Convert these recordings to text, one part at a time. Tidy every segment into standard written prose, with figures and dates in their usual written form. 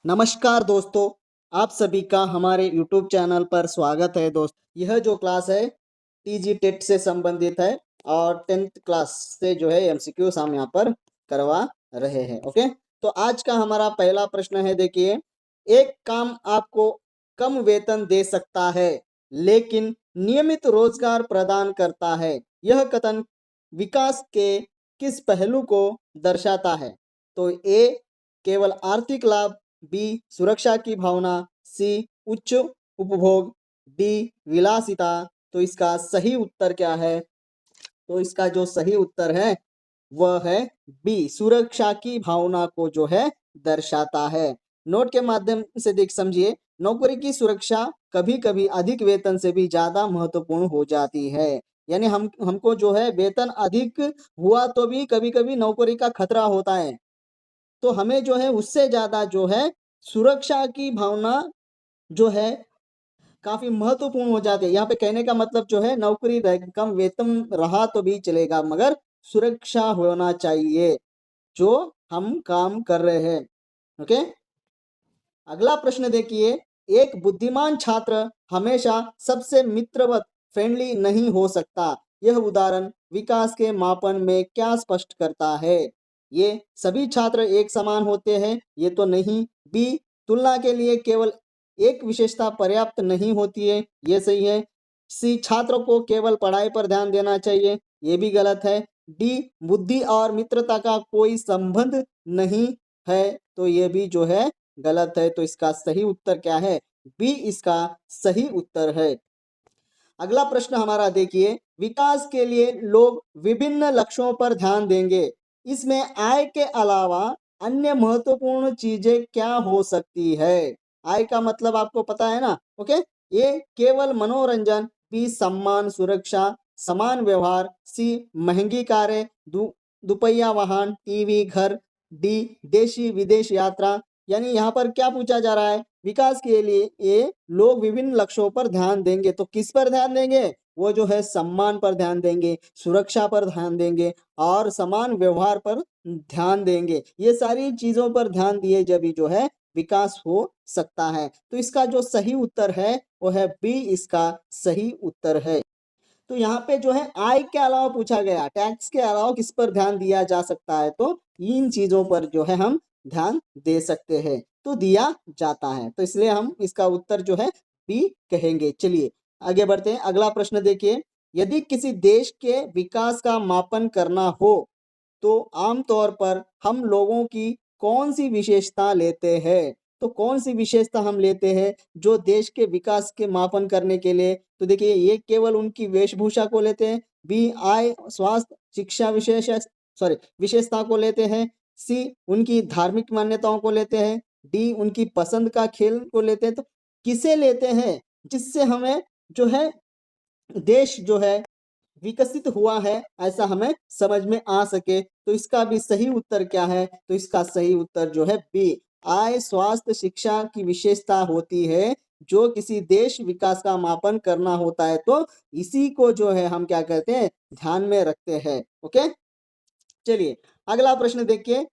नमस्कार दोस्तों, आप सभी का हमारे यूट्यूब चैनल पर स्वागत है दोस्त। यह जो क्लास है टीजी टेट से संबंधित है और 10th क्लास से जो है एमसीक्यूज हम यहाँ पर करवा रहे हैं। ओके, तो आज का हमारा पहला प्रश्न है, देखिए, एक काम आपको कम वेतन दे सकता है लेकिन नियमित रोजगार प्रदान करता है। यह कथन विकास के किस पहलू को दर्शाता है? तो ए केवल आर्थिक लाभ, बी सुरक्षा की भावना, सी उच्च उपभोग, डी विलासिता। तो इसका सही उत्तर क्या है? तो इसका जो सही उत्तर है वह है बी, सुरक्षा की भावना को जो है दर्शाता है। नोट के माध्यम से देख समझिए, नौकरी की सुरक्षा कभी कभी अधिक वेतन से भी ज्यादा महत्वपूर्ण हो जाती है। यानी हमको जो है वेतन अधिक हुआ तो भी कभी कभी नौकरी का खतरा होता है, तो हमें जो है उससे ज्यादा जो है सुरक्षा की भावना जो है काफी महत्वपूर्ण हो जाती है। यहाँ पे कहने का मतलब जो है नौकरी कम वेतन रहा तो भी चलेगा, मगर सुरक्षा होना चाहिए जो हम काम कर रहे हैं। ओके, अगला प्रश्न देखिए, एक बुद्धिमान छात्र हमेशा सबसे मित्रवत फ्रेंडली नहीं हो सकता। यह उदाहरण विकास के मापन में क्या स्पष्ट करता है? ये सभी छात्र एक समान होते हैं, ये तो नहीं। बी तुलना के लिए केवल एक विशेषता पर्याप्त नहीं होती है, ये सही है। सी छात्रों को केवल पढ़ाई पर ध्यान देना चाहिए, ये भी गलत है। डी बुद्धि और मित्रता का कोई संबंध नहीं है, तो ये भी जो है गलत है। तो इसका सही उत्तर क्या है? बी इसका सही उत्तर है। अगला प्रश्न हमारा देखिए, विकास के लिए लोग विभिन्न लक्ष्यों पर ध्यान देंगे, इसमें आय के अलावा अन्य महत्वपूर्ण चीजें क्या हो सकती है? आय का मतलब आपको पता है ना? ओके, ये केवल मनोरंजन, बी सम्मान सुरक्षा समान व्यवहार, सी महंगी कारें, दुपहिया वाहन, टीवी घर, डी देशी विदेश यात्रा। यानी यहाँ पर क्या पूछा जा रहा है? विकास के लिए ये लोग विभिन्न लक्ष्यों पर ध्यान देंगे, तो किस पर ध्यान देंगे? वो जो है सम्मान पर ध्यान देंगे, सुरक्षा पर ध्यान देंगे और समान व्यवहार पर ध्यान देंगे। ये सारी चीजों पर ध्यान दिए जब भी जो है विकास हो सकता है। तो इसका जो सही उत्तर है वो है बी, इसका सही उत्तर है। तो यहाँ पे जो है आय के अलावा पूछा गया, टैक्स के अलावा किस पर ध्यान दिया जा सकता है? तो इन चीजों पर जो है हम ध्यान दे सकते हैं, तो दिया जाता है, तो इसलिए हम इसका उत्तर जो है बी कहेंगे। चलिए आगे बढ़ते हैं। अगला प्रश्न देखिए, यदि किसी देश के विकास का मापन करना हो तो आमतौर पर हम लोगों की कौन सी विशेषता लेते हैं? तो कौन सी विशेषता हम लेते हैं जो देश के विकास के मापन करने के लिए? तो देखिए, ये केवल उनकी वेशभूषा को लेते हैं, बी आय स्वास्थ्य शिक्षा विशेषता को लेते हैं, सी उनकी धार्मिक मान्यताओं को लेते हैं, डी उनकी पसंद का खेल को लेते हैं। तो किसे लेते हैं जिससे हमें जो है देश जो है विकसित हुआ है ऐसा हमें समझ में आ सके? तो इसका भी सही उत्तर क्या है? तो इसका सही उत्तर जो है बी, आय स्वास्थ्य शिक्षा की विशेषता होती है जो किसी देश विकास का मापन करना होता है, तो इसी को जो है हम क्या कहते हैं, ध्यान में रखते हैं। ओके, चलिए अगला प्रश्न देखिए,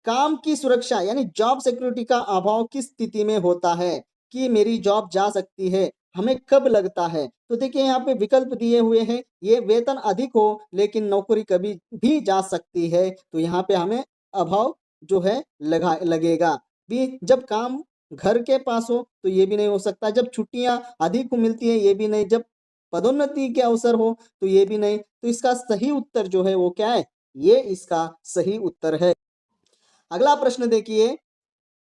काम की सुरक्षा यानी जॉब सिक्योरिटी का अभाव किस स्थिति में होता है कि मेरी जॉब जा सकती है? हमें कब लगता है? तो देखिए यहाँ पे विकल्प दिए हुए हैं, ये वेतन अधिक हो लेकिन नौकरी कभी भी जा सकती है, तो यहाँ पे हमें अभाव जो है लगेगा। बी जब काम घर के पास हो, तो ये भी नहीं हो सकता। जब छुट्टियां अधिक मिलती है, ये भी नहीं। जब पदोन्नति के अवसर हो, तो ये भी नहीं। तो इसका सही उत्तर जो है वो क्या है? ये इसका सही उत्तर है। अगला प्रश्न देखिए,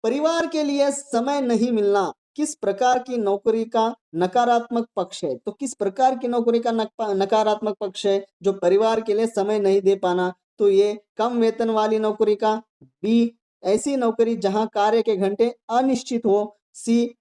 परिवार के लिए समय नहीं मिलना किस प्रकार की नौकरी का नकारात्मक पक्ष है? तो किस प्रकार की नौकरी का नकारात्मक पक्ष है जो परिवार के लिए समय नहीं दे पाना? तो ये कम वेतन वाली नौकरी का, बी ऐसी नौकरी जहां कार्य के घंटे अनिश्चित हो, सी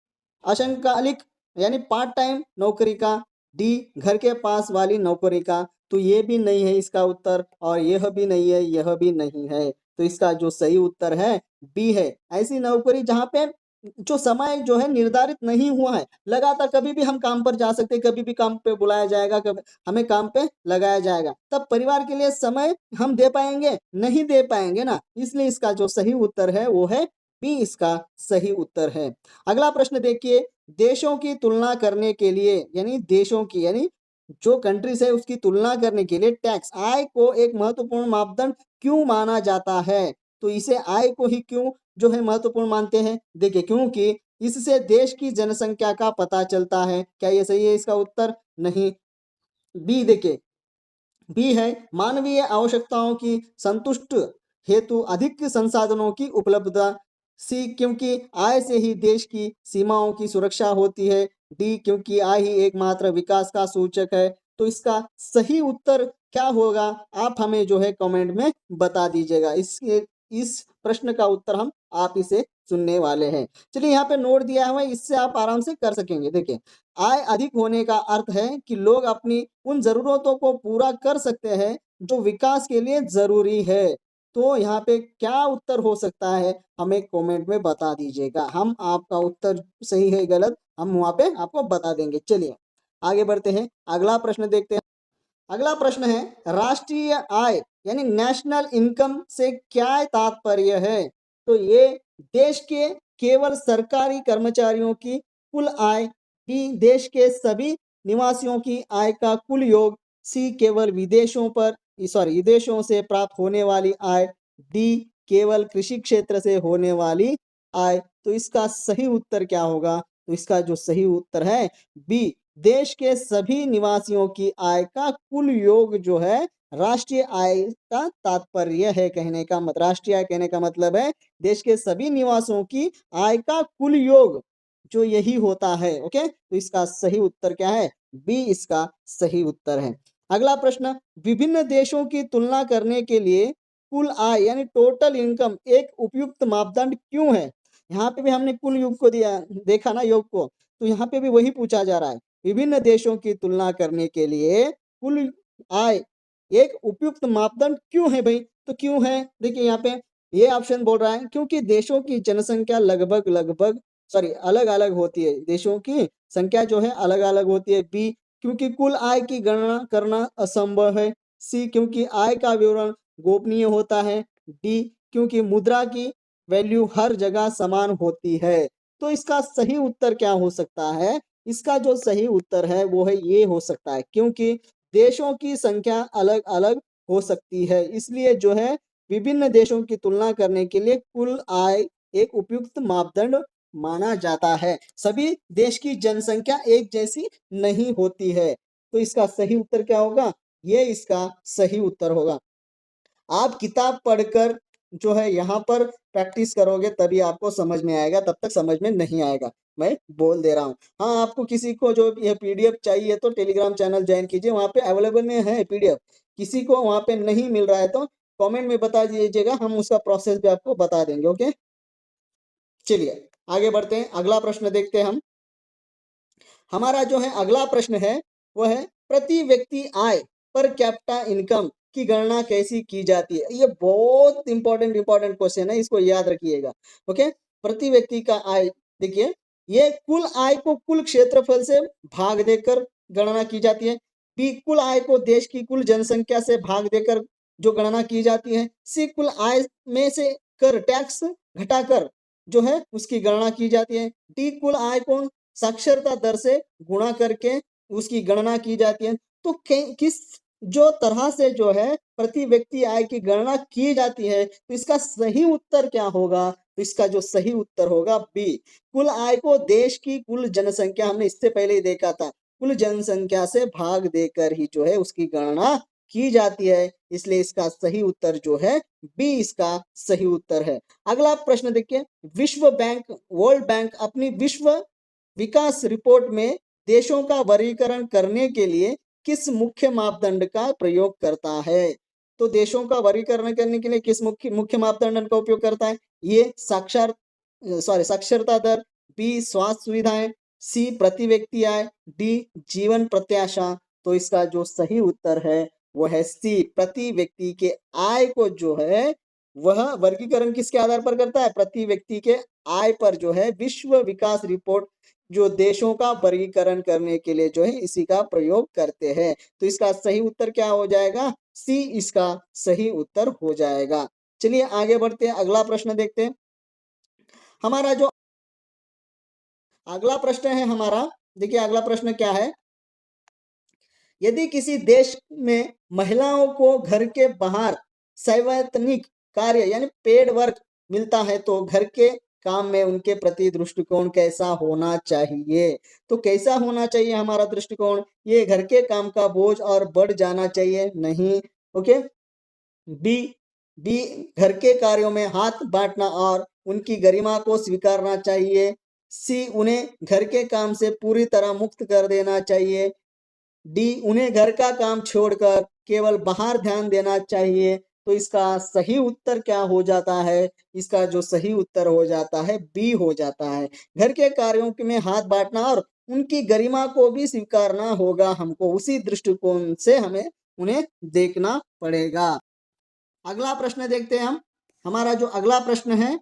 अशंकालिक यानी पार्ट टाइम नौकरी का, डी घर के पास वाली नौकरी का। तो ये भी नहीं है इसका उत्तर, और यह भी नहीं है, यह भी नहीं है। तो इसका जो सही उत्तर है बी है, ऐसी नौकरी जहां पे जो समय जो है निर्धारित नहीं हुआ है, लगातार कभी भी हम काम पर जा सकते हैं, कभी भी काम पे बुलाया जाएगा, कभी हमें काम पे लगाया जाएगा, तब परिवार के लिए समय हम दे पाएंगे? नहीं दे पाएंगे ना। इसलिए इसका जो सही उत्तर है वो है बी इसका सही उत्तर है। अगला प्रश्न देखिए, देशों की तुलना करने के लिए, यानी देशों की यानी जो कंट्रीज है उसकी तुलना करने के लिए टैक्स आय को एक महत्वपूर्ण मापदंड क्यों माना जाता है? तो इसे आय को ही क्यों जो है महत्वपूर्ण मानते हैं? देखिए, क्योंकि इससे देश की जनसंख्या का पता चलता है। क्या ये सही है इसका उत्तर? नहीं। बी देखिए, बी है मानवीय आवश्यकताओं की संतुष्ट हेतु अधिक संसाधनों की उपलब्धता। सी क्योंकि आय से ही देश की सीमाओं की सुरक्षा होती है। डी क्योंकि आय ही एकमात्र विकास का सूचक है। तो इसका सही उत्तर क्या होगा, आप हमें जो है कमेंट में बता दीजिएगा। इस प्रश्न का उत्तर हम आप इसे सुनने वाले हैं। चलिए, यहाँ पे नोट दिया हुआ है, इससे आप आराम से कर सकेंगे। देखिए, आय अधिक होने का अर्थ है कि लोग अपनी उन जरूरतों को पूरा कर सकते हैं जो विकास के लिए जरूरी है। तो यहाँ पे क्या उत्तर हो सकता है, हमें कमेंट में बता दीजिएगा। हम आपका उत्तर सही है गलत हम वहां पे आपको बता देंगे। चलिए आगे बढ़ते हैं, अगला प्रश्न देखते हैं। अगला प्रश्न है, राष्ट्रीय आय यानी नेशनल इनकम से क्या तात्पर्य है? तो ये देश के केवल सरकारी कर्मचारियों की कुल आय। बी देश के सभी निवासियों की आय का कुल योग। सी केवल विदेशों से प्राप्त होने वाली आय। डी केवल कृषि क्षेत्र से होने वाली आय। तो इसका सही उत्तर क्या होगा? तो इसका जो सही उत्तर है बी देश के सभी निवासियों की आय का कुल योग जो है राष्ट्रीय आय का तात्पर्य है। कहने का मतलब राष्ट्रीय आय कहने का मतलब है देश के सभी निवासियों की आय का कुल योग जो यही होता है। ओके, तो इसका सही उत्तर क्या है? बी इसका सही उत्तर है। अगला प्रश्न, विभिन्न देशों की तुलना करने के लिए कुल आय यानी टोटल इनकम एक उपयुक्त मापदंड क्यों है? यहाँ पे भी हमने कुल योग को दिया देखा ना, योग को, तो यहाँ पे भी वही पूछा जा रहा है। विभिन्न देशों की तुलना करने के लिए कुल आय एक उपयुक्त मापदंड क्यों है भाई? तो क्यों है, देखिए यहाँ पे ये ऑप्शन बोल रहा है क्योंकि देशों की जनसंख्या लगभग लगभग अलग अलग होती है। देशों की संख्या जो है अलग अलग होती है। बी क्योंकि कुल आय की गणना करना असंभव है। सी क्योंकि आय का विवरण गोपनीय होता है। डी क्योंकि मुद्रा की वैल्यू हर जगह समान होती है। तो इसका सही उत्तर क्या हो सकता है? इसका जो सही उत्तर है वो है ये हो सकता है क्योंकि देशों की संख्या अलग अलग हो सकती है, इसलिए जो है विभिन्न देशों की तुलना करने के लिए कुल आय एक उपयुक्त मापदंड माना जाता है। सभी देश की जनसंख्या एक जैसी नहीं होती है। तो इसका सही उत्तर क्या होगा? ये इसका सही उत्तर होगा। आप किताब पढ़कर जो है यहाँ पर प्रैक्टिस करोगे तभी आपको समझ में आएगा, तब तक समझ में नहीं आएगा, मैं बोल दे रहा हूँ। हाँ, आपको किसी को जो ये पीडीएफ चाहिए तो टेलीग्राम चैनल ज्वाइन कीजिए, वहाँ पे अवेलेबल में है पीडीएफ। किसी को वहाँ पे नहीं मिल रहा है तो कमेंट में बता दीजिएगा, हम उसका प्रोसेस भी आपको बता देंगे। ओके, चलिए आगे बढ़ते हैं, अगला प्रश्न देखते हैं हम। हमारा जो है अगला प्रश्न है वह है प्रति व्यक्ति आय पर कैपिटा इनकम की गणना कैसी की जाती है? ये बहुत इंपॉर्टेंट क्वेश्चन है, इसको याद रखिएगा। ओके, प्रति व्यक्ति का आय, देखिए ये कुल आय को कुल क्षेत्रफल से भाग देकर गणना की जाती है। बी कुल आय को देश की कुल जनसंख्या से भाग देकर जो गणना की जाती है। सी कुल आय में से कर टैक्स घटाकर जो है उसकी गणना की जाती है। डी कुल आय को साक्षरता दर से गुणा करके उसकी गणना की जाती है। तो किस जो तरह से जो है प्रति व्यक्ति आय की गणना की जाती है, तो इसका सही उत्तर क्या होगा? तो इसका जो सही उत्तर होगा बी कुल आय को देश की कुल जनसंख्या, हमने इससे पहले ही देखा था, कुल जनसंख्या से भाग देकर ही जो है उसकी गणना की जाती है। इसलिए इसका सही उत्तर जो है बी इसका सही उत्तर है। अगला प्रश्न देखिए, विश्व बैंक वर्ल्ड बैंक अपनी विश्व विकास रिपोर्ट में देशों का वर्गीकरण करने के लिए किस मुख्य मापदंड का प्रयोग करता है? तो देशों का वर्गीकरण करने के लिए किस मुख्य मापदंड का उपयोग करता है? ये साक्षरता दर। बी स्वास्थ्य सुविधाएं। सी प्रति व्यक्ति आय। डी जीवन प्रत्याशा। तो इसका जो सही उत्तर है वो है सी प्रति व्यक्ति के आय को जो है वह वर्गीकरण किसके आधार पर करता है? प्रति व्यक्ति के आय पर जो है विश्व विकास रिपोर्ट जो देशों का वर्गीकरण करने के लिए जो है इसी का प्रयोग करते हैं। तो इसका सही उत्तर क्या हो जाएगा? सी इसका सही उत्तर हो जाएगा। चलिए आगे बढ़ते हैं, अगला प्रश्न देखते हैं। हमारा जो अगला प्रश्न है हमारा, देखिए अगला प्रश्न क्या है। यदि किसी देश में महिलाओं को घर के बाहर सैद्धांतिक कार्य यानी पेड वर्क मिलता है तो घर के काम में उनके प्रति दृष्टिकोण कैसा होना चाहिए। तो कैसा होना चाहिए हमारा दृष्टिकोण, ये घर के काम का बोझ और बढ़ जाना चाहिए नहीं। ओके। बी बी घर के कार्यों में हाथ बांटना और उनकी गरिमा को स्वीकारना चाहिए। सी उन्हें घर के काम से पूरी तरह मुक्त कर देना चाहिए। डी उन्हें घर का काम छोड़कर केवल बाहर ध्यान देना चाहिए। तो इसका सही उत्तर क्या हो जाता है, इसका जो सही उत्तर हो जाता है बी हो जाता है। घर के कार्यों में हाथ बांटना और उनकी गरिमा को भी स्वीकारना होगा हमको, उसी दृष्टिकोण से हमें उन्हें देखना पड़ेगा। अगला प्रश्न देखते हैं हम। हमारा जो अगला प्रश्न है,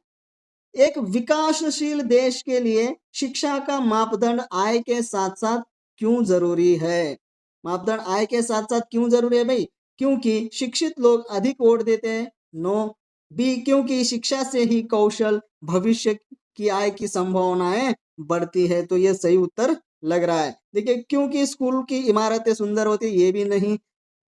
एक विकासशील देश के लिए शिक्षा का मापदंड आय के साथ साथ क्यों जरूरी है। मापदंड आय के साथ साथ क्यों जरूरी है भाई, क्योंकि शिक्षित लोग अधिक वोट देते हैं। नो। बी क्योंकि शिक्षा से ही कौशल भविष्य की आय की संभावनाएं बढ़ती है। तो ये सही उत्तर लग रहा है। देखिए क्योंकि स्कूल की इमारतें सुंदर होती, ये भी नहीं।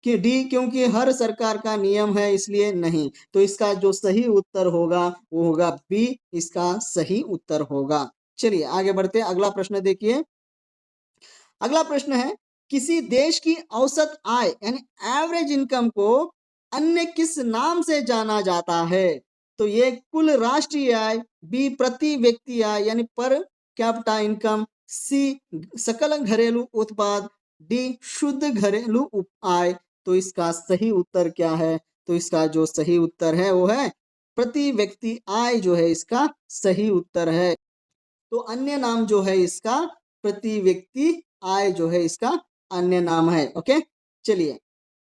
कि डी क्योंकि हर सरकार का नियम है इसलिए नहीं। तो इसका जो सही उत्तर होगा वो होगा बी, इसका सही उत्तर होगा। चलिए आगे बढ़ते हैं। अगला प्रश्न देखिए। अगला प्रश्न है, किसी देश की औसत आय यानी एवरेज इनकम को अन्य किस नाम से जाना जाता है। तो ये कुल राष्ट्रीय आय, बी प्रति व्यक्ति आय यानी पर कैपिटा इनकम, सी सकल घरेलू उत्पाद, डी शुद्ध घरेलू आय। तो इसका सही उत्तर क्या है, तो इसका जो सही उत्तर है वो है प्रति व्यक्ति आय जो है इसका सही उत्तर है। तो अन्य नाम जो है इसका प्रति व्यक्ति आय जो है इसका अन्य नाम है। ओके। चलिए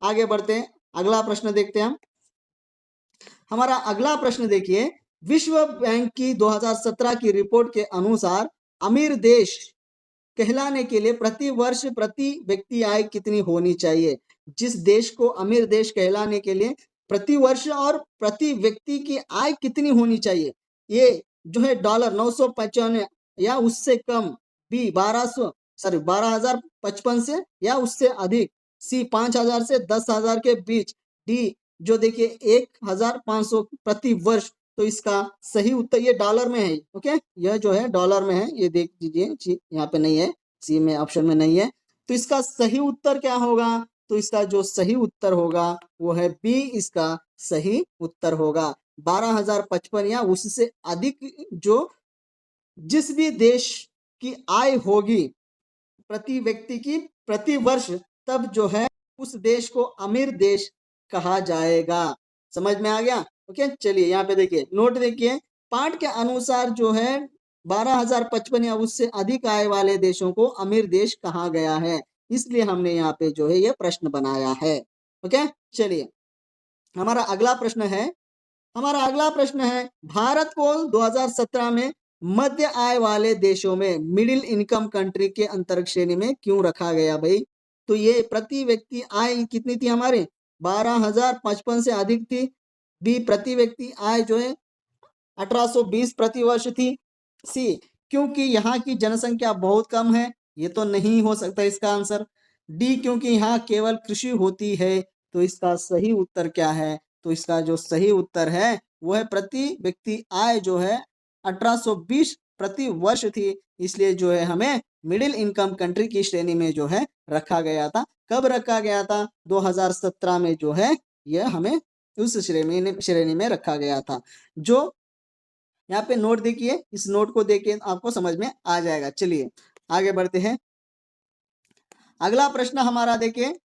आगे बढ़ते हैं। अगला प्रश्न देखते हैं हम। हमारा अगला प्रश्न देखिए, विश्व बैंक की 2017 की रिपोर्ट के अनुसार अमीर देश कहलाने के लिए प्रति वर्ष प्रति व्यक्ति आय कितनी होनी चाहिए। जिस देश को अमीर देश कहलाने के लिए प्रति वर्ष और प्रति व्यक्ति की आय कितनी होनी चाहिए, ये जो है डॉलर 955 या उससे कम, बी 12,055 से या उससे अधिक, सी 5,000 से 10,000 के बीच, डी जो देखिए 1,500 प्रति वर्ष। तो इसका सही उत्तर ये डॉलर में है। ओके, यह जो है डॉलर में है, ये देख लीजिए यहाँ पे नहीं है, सी में ऑप्शन में नहीं है। तो इसका सही उत्तर क्या होगा, तो इसका जो सही उत्तर होगा वो है बी, इसका सही उत्तर होगा 12,055 या उससे अधिक। जो जिस भी देश की आय होगी प्रति व्यक्ति की प्रति वर्ष, तब जो है उस देश को अमीर देश कहा जाएगा। समझ में आ गया। ओके। चलिए यहाँ पे देखिए नोट देखिए, पाठ के अनुसार जो है 12,055 या उससे अधिक आय वाले देशों को अमीर देश कहा गया है, इसलिए हमने यहाँ पे जो है ये प्रश्न बनाया है। ओके। चलिए हमारा अगला प्रश्न है। हमारा अगला प्रश्न है, भारत को 2017 में मध्य आय वाले देशों में मिडिल इनकम कंट्री के अंतर्गत श्रेणी में क्यों रखा गया भाई। तो ये प्रति व्यक्ति आय कितनी थी हमारे 12,055 से अधिक थी। बी प्रति व्यक्ति आय जो है 1820 प्रति वर्ष थी। सी क्योंकि यहाँ की जनसंख्या बहुत कम है, ये तो नहीं हो सकता इसका आंसर। डी क्योंकि यहाँ केवल कृषि होती है। तो इसका सही उत्तर क्या है, तो इसका जो सही उत्तर है वो है प्रति व्यक्ति आय जो है 1820 प्रति वर्ष थी, इसलिए जो है हमें मिडिल इनकम कंट्री की श्रेणी में जो है रखा गया था। कब रखा गया था, 2017 में जो है यह हमें उस श्रेणी में रखा गया था। जो यहाँ पे नोट देखिए, इस नोट को देखिए आपको समझ में आ जाएगा। चलिए आगे बढ़ते हैं। अगला प्रश्न हमारा देखिए,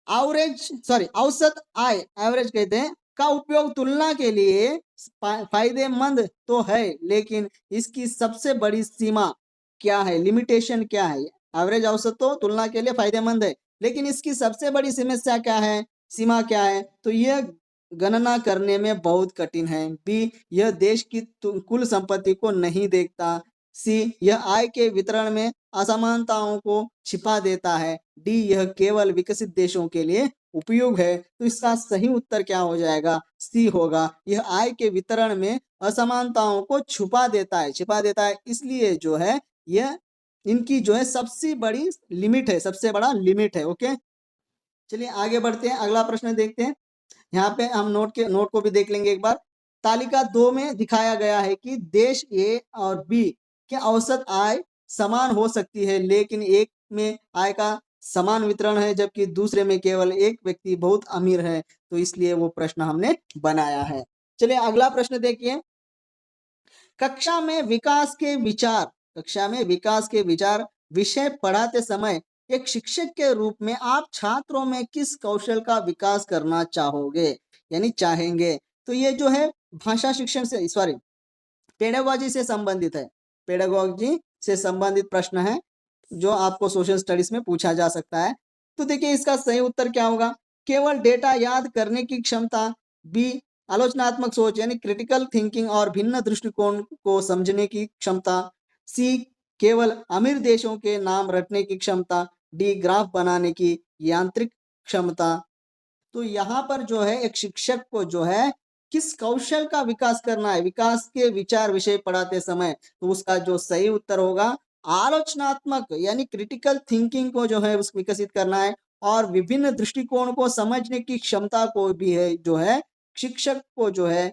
औसत आय एवरेज कहते हैं का उपयोग तुलना के लिए फायदेमंद तो है, लेकिन इसकी सबसे बड़ी सीमा क्या है, लिमिटेशन क्या है। एवरेज औसत तो तुलना के लिए फायदेमंद है, लेकिन इसकी सबसे बड़ी समस्या क्या है, सीमा क्या है। तो यह गणना करने में बहुत कठिन है। बी यह देश की कुल संपत्ति को नहीं देखता। सी यह आय के वितरण में असमानताओं को छिपा देता है। डी यह केवल विकसित देशों के लिए उपयोग है। तो इसका सही उत्तर क्या हो जाएगा? सी होगा। यह आय के वितरण में असमानताओं को छिपा देता है, इसलिए जो है यह इनकी जो है सबसे बड़ी लिमिट है, सबसे बड़ा लिमिट है। ओके, चलिए आगे बढ़ते हैं, अगला प्रश्न देखते हैं। यहाँ पे हम नोट को भी देख लेंगे एक बार। तालिका 2 में दिखाया गया है कि देश ए और बी के औसत आय समान हो सकती है, लेकिन एक में आय का समान वितरण है जबकि दूसरे में केवल एक व्यक्ति बहुत अमीर है, तो इसलिए वो प्रश्न हमने बनाया है। चलिए अगला प्रश्न देखिए। कक्षा में विकास के विचार विषय पढ़ाते समय एक शिक्षक के रूप में आप छात्रों में किस कौशल का विकास करना चाहोगे, यानी चाहेंगे? तो ये जो है भाषा शिक्षण से, सॉरी, पेडागोजी से संबंधित है। पेडागोजी से संबंधित प्रश्न है जो आपको सोशल स्टडीज में पूछा जा सकता है। तो देखिए इसका सही उत्तर क्या होगा? केवल डेटा याद करने की क्षमता, बी आलोचनात्मक सोच यानी क्रिटिकल थिंकिंग और भिन्न दृष्टिकोण को समझने की क्षमता, सी केवल अमीर देशों के नाम रटने की क्षमता, डी ग्राफ बनाने की यांत्रिक क्षमता। तो यहाँ पर जो है एक शिक्षक को जो है किस कौशल का विकास करना है विकास के विचार विषय पढ़ाते समय, तो उसका जो सही उत्तर होगा आलोचनात्मक यानी क्रिटिकल थिंकिंग को जो है उस विकसित करना है, और विभिन्न दृष्टिकोण को समझने की क्षमता को भी है जो है शिक्षक को जो है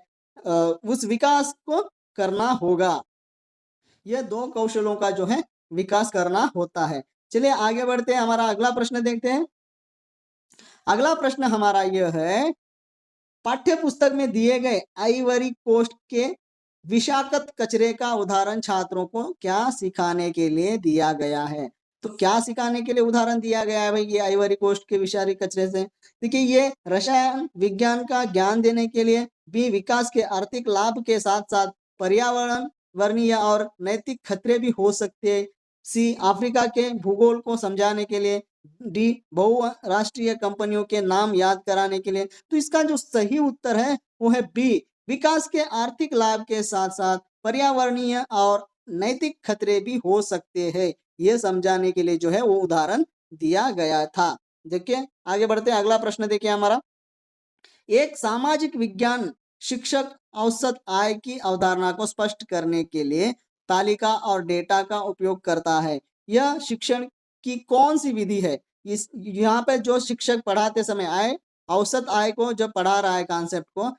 उस विकास को करना होगा। यह दो कौशलों का जो है विकास करना होता है। चलिए आगे बढ़ते हैं, हमारा अगला प्रश्न देखते हैं। अगला प्रश्न हमारा यह है, पाठ्य पुस्तक में दिए गए आइवरी कोस्ट के विषाक्त कचरे का उदाहरण छात्रों को क्या सिखाने के लिए दिया गया है? तो क्या सिखाने के लिए उदाहरण दिया गया है भाई ये आइवरी कोस्ट के विषारी कचरे से? देखिए ये रसायन विज्ञान का ज्ञान देने के लिए, बी विकास के आर्थिक लाभ के साथ साथ पर्यावरण वर्णीय और नैतिक खतरे भी हो सकते हैं, सी अफ्रीका के भूगोल को समझाने के लिए, डी बहुराष्ट्रीय कंपनियों के नाम याद कराने के लिए। तो इसका जो सही उत्तर है वो है बी विकास के आर्थिक लाभ के साथ साथ पर्यावरणीय और नैतिक खतरे भी हो सकते हैं, ये समझाने के लिए जो है वो उदाहरण दिया गया था। देखिए आगे बढ़ते हैं, अगला प्रश्न देखिए हमारा। एक सामाजिक विज्ञान शिक्षक औसत आय की अवधारणा को स्पष्ट करने के लिए तालिका और डेटा का उपयोग करता है। यह शिक्षण की कौन सी विधि है? इस यहाँ पे जो शिक्षक पढ़ाते समय आय औसत आय को जब पढ़ा रहा है कॉन्सेप्ट को,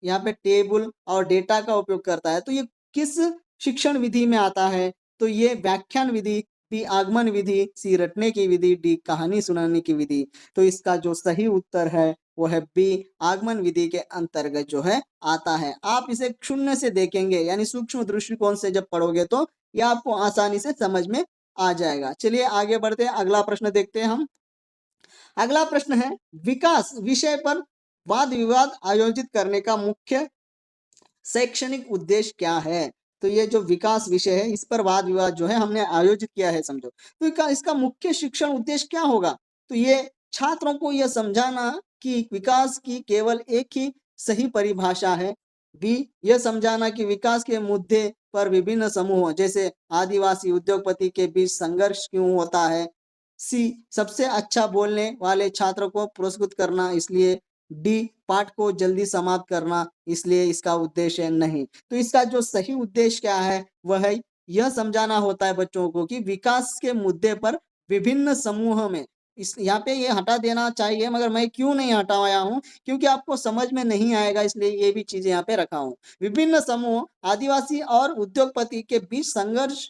यहाँ पे टेबल और डेटा का उपयोग करता है, तो ये किस शिक्षण विधि में आता है? तो ये व्याख्यान विधि, बी आगमन विधि, सी रटने की विधि, डी कहानी सुनाने की विधि। तो इसका जो सही उत्तर है वो है बी आगमन विधि के अंतर्गत जो है आता है। आप इसे शून्य से देखेंगे यानी सूक्ष्म दृष्टिकोण से जब पढ़ोगे तो यह आपको आसानी से समझ में आ जाएगा। चलिए आगे बढ़ते हैं, अगला प्रश्न देखते हैं हम। अगला प्रश्न है, विकास विषय पर वाद विवाद आयोजित करने का मुख्य शैक्षणिक उद्देश्य क्या है? तो ये जो विकास विषय है इस पर वाद विवाद जो है हमने आयोजित किया है समझो, तो इसका मुख्य शिक्षण उद्देश्य क्या होगा? तो ये छात्रों को यह समझाना कि विकास की केवल एक ही सही परिभाषा है, बी यह समझाना कि विकास के मुद्दे पर विभिन्न समूहों जैसे आदिवासी उद्योगपति के बीच संघर्ष क्यों होता है, सी सबसे अच्छा बोलने वाले छात्र को पुरस्कृत करना इसलिए, डी पाठ को जल्दी समाप्त करना इसलिए इसका उद्देश्य नहीं। तो इसका जो सही उद्देश्य क्या है वह है यह समझाना होता है बच्चों को कि विकास के मुद्दे पर विभिन्न समूह में, इस यहाँ पे ये हटा देना चाहिए मगर मैं क्यों नहीं हटाया हूँ, क्योंकि आपको समझ में नहीं आएगा इसलिए ये भी चीजें यहाँ पे रखा हूँ। विभिन्न समूह आदिवासी और उद्योगपति के बीच संघर्ष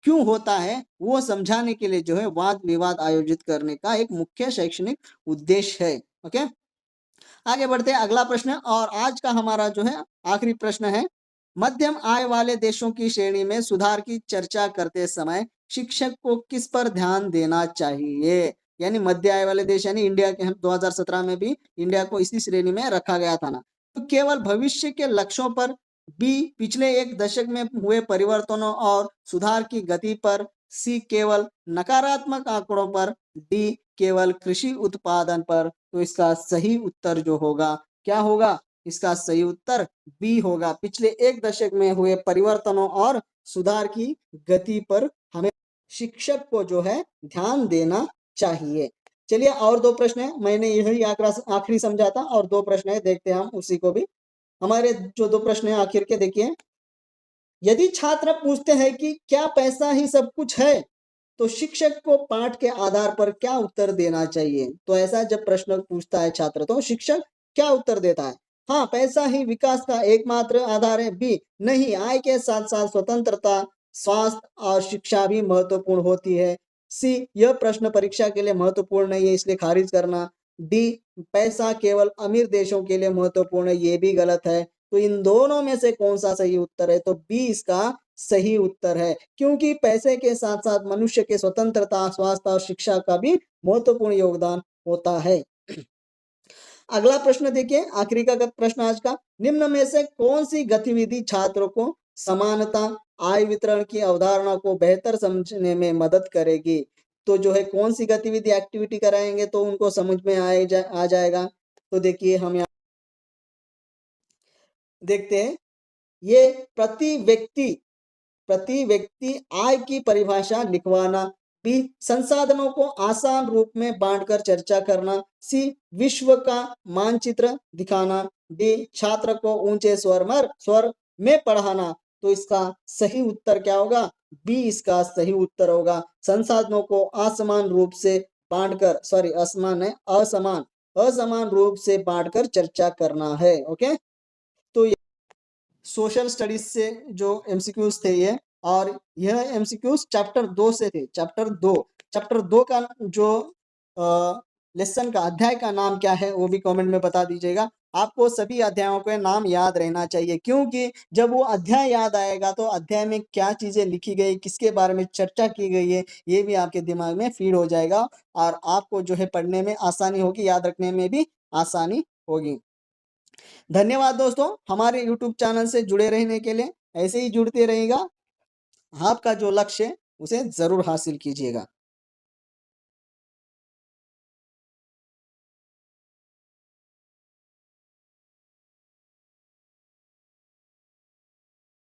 क्यों होता है वो समझाने के लिए जो है वाद विवाद आयोजित करने का एक मुख्य शैक्षणिक उद्देश्य है। ओके, आगे बढ़ते हैं, अगला प्रश्न और आज का हमारा जो है आखिरी प्रश्न है, मध्यम आय वाले देशों की श्रेणी में सुधार की चर्चा करते समय शिक्षक को किस पर ध्यान देना चाहिए? यानी मध्य आय वाले देश यानी इंडिया के, हम 2017 में भी इंडिया को इसी श्रेणी में रखा गया था ना। तो केवल भविष्य के लक्ष्यों पर, बी पिछले एक दशक में हुए परिवर्तनों और सुधार की गति पर, सी केवल नकारात्मक आंकड़ों पर, डी केवल कृषि उत्पादन पर। तो इसका सही उत्तर जो होगा क्या होगा? इसका सही उत्तर बी होगा, पिछले एक दशक में हुए परिवर्तनों और सुधार की गति पर हमें शिक्षक को जो है ध्यान देना चाहिए। चलिए और 2 प्रश्न है, मैंने यही आखिरी समझा था और 2 प्रश्न है, देखते हैं हम उसी को भी। हमारे जो 2 प्रश्न है आखिर के देखिए, यदि छात्र पूछते हैं कि क्या पैसा ही सब कुछ है, तो शिक्षक को पाठ के आधार पर क्या उत्तर देना चाहिए? तो ऐसा जब प्रश्न पूछता है छात्र, तो शिक्षक क्या उत्तर देता है? हाँ, पैसा ही विकास का एकमात्र आधार है। बी, नहीं, आय के साथ साथ स्वतंत्रता, स्वास्थ्य और शिक्षा भी महत्वपूर्ण होती है। सी, यह प्रश्न परीक्षा के लिए महत्वपूर्ण नहीं है, इसलिए खारिज करना। डी, पैसा केवल अमीर देशों के लिए महत्वपूर्ण है, ये भी गलत है। तो इन दोनों में से कौन सा सही उत्तर है? तो बी इसका सही उत्तर है, क्योंकि पैसे के साथ साथ मनुष्य के स्वतंत्रता, स्वास्थ्य और शिक्षा का भी महत्वपूर्ण योगदान होता है। अगला प्रश्न देखिए, आखिरी का प्रश्न आज का, निम्न में से कौन सी गतिविधि छात्रों को समानता, आय वितरण की अवधारणा को बेहतर समझने में मदद करेगी? तो जो है कौन सी गतिविधि, एक्टिविटी कराएंगे तो उनको समझ में आ जाएगा। तो देखिए हम यहाँ देखते हैं, ये प्रति व्यक्ति आय की परिभाषा लिखवाना। बी, संसाधनों को आसान रूप में बांटकर चर्चा करना। सी, विश्व का मानचित्र दिखाना। डी, छात्र को ऊंचे स्वर में पढ़ाना। तो इसका सही उत्तर क्या होगा? बी इसका सही उत्तर होगा। संसाधनों को असमान रूप से बांटकर, सॉरी असमान है, असमान रूप से बांटकर चर्चा करना है। ओके, तो सोशल स्टडीज से जो एमसीक्यूज थे ये, और यह एमसीक्यूज चैप्टर 2 से थे। चैप्टर 2 का जो लेसन का अध्याय का नाम क्या है वो भी कमेंट में बता दीजिएगा। आपको सभी अध्यायों के नाम याद रहना चाहिए, क्योंकि जब वो अध्याय याद आएगा तो अध्याय में क्या चीजें लिखी गई, किसके बारे में चर्चा की गई है, ये भी आपके दिमाग में फीड हो जाएगा और आपको जो है पढ़ने में आसानी होगी, याद रखने में भी आसानी होगी। धन्यवाद दोस्तों, हमारे YouTube चैनल से जुड़े रहने के लिए। ऐसे ही जुड़ते रहिएगा, आपका जो लक्ष्य है उसे जरूर हासिल कीजिएगा।